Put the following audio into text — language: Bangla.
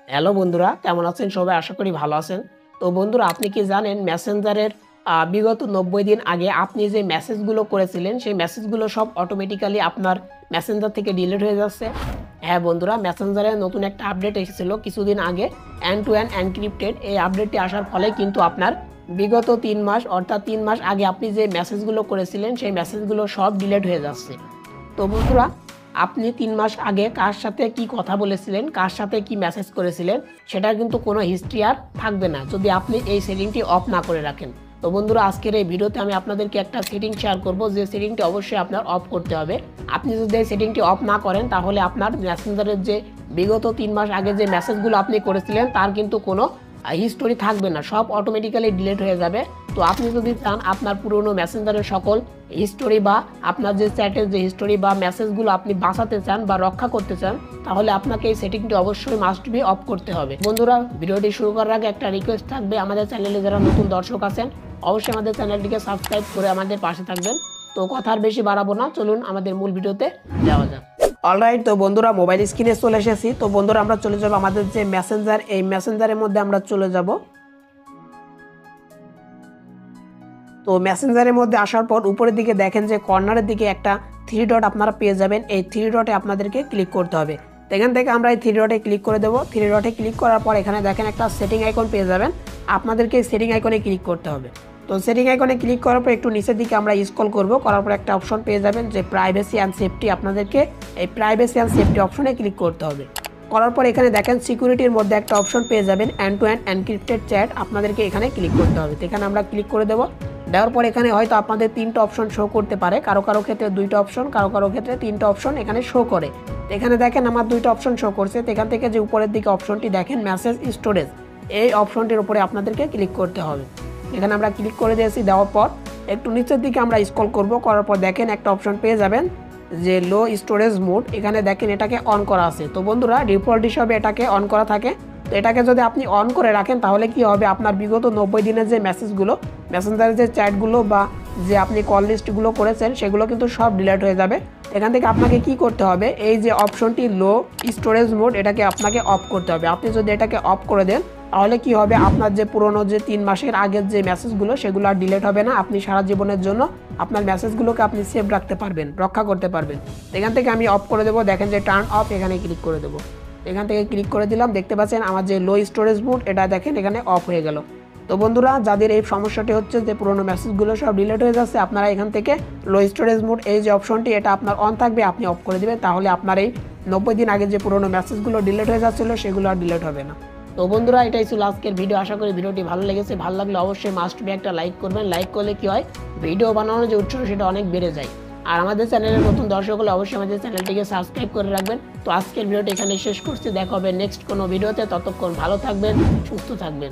হ্যালো বন্ধুরা, কেমন আছেন সবাই? আশা করি ভালো আছেন। তো বন্ধুরা, আপনি কি জানেন মেসেঞ্জারের বিগত ৯০ দিন আগে আপনি যে মেসেজগুলো করেছিলেন সেই মেসেজগুলো সব অটোমেটিক্যালি আপনার মেসেঞ্জার থেকে ডিলিট হয়ে যাচ্ছে? হ্যাঁ বন্ধুরা, মেসেঞ্জারে নতুন একটা আপডেট এসেছিল কিছুদিন আগে, এন্ড টু এন্ড এনক্রিপ্টেড। এই আপডেটটি আসার ফলে কিন্তু আপনার বিগত ৩ মাস অর্থাৎ ৩ মাস আগে আপনি যে মেসেজগুলো করেছিলেন সেই মেসেজগুলো সব ডিলিট হয়ে যাচ্ছে। তো বন্ধুরা, আপনি ৩ মাস আগে কার সাথে কি কথা বলেছিলেন, কার সাথে কি মেসেজ করেছিলেন সেটার কিন্তু কোনো হিস্ট্রি আর থাকবে না যদি আপনি এই সেটিংটি অফ না করে রাখেন। তো বন্ধুরা, আজকের এই ভিডিওতে আমি আপনাদেরকে একটা সেটিং শেয়ার করব যে সেটিংটি অবশ্যই আপনার অফ করতে হবে। আপনি যদি এই সেটিংটি অফ না করেন তাহলে আপনার মেসেঞ্জারের যে বিগত ৩ মাস আগে যে মেসেজগুলো আপনি করেছিলেন তার কিন্তু কোনো হিস্টোরি থাকবে না, সব অটোমেটিক্যালি ডিলিট হয়ে যাবে। তো আপনি যদি চান আপনার পুরনো মেসেঞ্জারের সকল হিস্টোরি বা আপনার যে চ্যাটের যে হিস্টোরি বা মেসেজগুলো আপনি বাঁচাতে চান বা রক্ষা করতে চান, তাহলে আপনাকে এই সেটিংটি অবশ্যই মাস্ট বি অফ করতে হবে। বন্ধুরা, ভিডিওটি শুরু করার আগে একটা রিকোয়েস্ট থাকবে, আমাদের চ্যানেলে যারা নতুন দর্শক আছেন অবশ্যই আমাদের চ্যানেলটিকে সাবস্ক্রাইব করে আমাদের পাশে থাকবেন। তো কথা আর বেশি বাড়াবো না, চলুন আমাদের মূল ভিডিওতে যাওয়া যাক। অলরাইট, তো বন্ধুরা মোবাইল স্ক্রিনে চলে এসেছি। তো বন্ধুরা, আমরা চলে যাব আমাদের যে মেসেঞ্জার, এই মেসেঞ্জারের মধ্যে আমরা চলে যাব। তো মেসেঞ্জারের মধ্যে আসার পর উপরের দিকে দেখেন যে কর্নারের দিকে একটা 3 ডট আপনারা পেয়ে যাবেন। এই 3 ডটে আপনাদেরকে ক্লিক করতে হবে। তো এখান থেকে আমরা এই 3 ডটে ক্লিক করে দেবো। 3 ডটে ক্লিক করার পর এখানে দেখেন একটা সেটিং আইকন পেয়ে যাবেন। আপনাদেরকে এই সেটিং আইকনে ক্লিক করতে হবে। তো সেটিং আইকনে ক্লিক করার পর একটু নিচের দিকে আমরা স্ক্রল করব, করার পর একটা অপশন পেয়ে যাবেন যে প্রাইভেসি অ্যান্ড সেফটি। আপনাদেরকে এই প্রাইভেসি অ্যান্ড সেফটি অপশনে ক্লিক করতে হবে। করার পর এখানে দেখেন সিকিউরিটির মধ্যে একটা অপশন পেয়ে যাবেন end to end encrypted chat. আপনাদেরকে এখানে ক্লিক করতে হবে। তো এখানে আমরা ক্লিক করে দেবো। দেওয়ার পর এখানে হয়তো আপনাদের 3টা অপশন শো করতে পারে, কারো কারো ক্ষেত্রে 2টা অপশন, কারো কারো ক্ষেত্রে 3টা অপশন এখানে শো করে। এখানে দেখেন আমার 2টা অপশন শো করছে। তো এখান থেকে যে উপরের দিকে অপশনটি দেখেন মেসেজ স্টোরেজ, এই অপশনটির উপরে আপনাদেরকে ক্লিক করতে হবে। এখানে আমরা ক্লিক করে দিয়েছি। দেওয়ার পর একটু নিচের দিকে আমরা স্ক্রল করব, করার পর দেখেন একটা অপশন পেয়ে যাবেন যে লো স্টোরেজ মোড। এখানে দেখেন এটাকে অন করা আছে। তো বন্ধুরা, ডিফল্ট হিসাবে এটাকে অন করা থাকে। তো এটাকে যদি আপনি অন করে রাখেন তাহলে কি হবে, আপনার বিগত 90 দিনের যে মেসেজগুলো, মেসেঞ্জারের যে চ্যাটগুলো বা যে আপনি কল লিস্টগুলো করেছেন সেগুলো কিন্তু সব ডিলিট হয়ে যাবে। এখান থেকে আপনাকে কি করতে হবে, এই যে অপশনটি লো স্টোরেজ মোড, এটাকে আপনাকে অফ করতে হবে। আপনি যদি এটাকে অফ করে দেন তাহলে কি হবে, আপনার যে পুরনো যে 3 মাসের আগের যে মেসেজগুলো সেগুলো আর ডিলিট হবে না। আপনি সারা জীবনের জন্য আপনার মেসেজগুলোকে আপনি সেভ রাখতে পারবেন, রক্ষা করতে পারবেন। এখান থেকে আমি অফ করে দেবো। দেখেন যে টার্ন অফ, এখানে ক্লিক করে দেবো। এখান থেকে ক্লিক করে দিলাম। দেখতে পাচ্ছেন আমার যে লো স্টোরেজ মোড এটা দেখেন এখানে অফ হয়ে গেল। তো বন্ধুরা, যাদের এই সমস্যাটি হচ্ছে যে পুরনো মেসেজগুলো সব ডিলিট হয়ে যাচ্ছে, আপনারা এখান থেকে লো স্টোরেজ মোড এই যে অপশনটি এটা আপনার অন থাকবে, আপনি অফ করে দেবেন। তাহলে আপনার এই 90 দিন আগে যে পুরনো মেসেজগুলো ডিলিট হয়ে যাচ্ছিলো সেগুলো আর ডিলিট হবে না। তো বন্ধুরা, এটাই ছিল আজকের ভিডিও। আশা করি ভিডিওটি ভালো লেগেছে। ভালো লাগলে অবশ্যই মাস্ট বি একটা লাইক করবেন। লাইক করলে কি হয়, ভিডিও বানানোর যে উৎসাহ সেটা অনেক বেড়ে যায়। আর আমাদের চ্যানেলের নতুন দর্শক হলে অবশ্যই আমাদের চ্যানেলটিকে সাবস্ক্রাইব করে রাখবেন। তো আজকের ভিডিওটি এখানে শেষ করছি। দেখা হবে নেক্সট কোনো ভিডিওতে। ততক্ষণ ভালো থাকবেন, সুস্থ থাকবেন।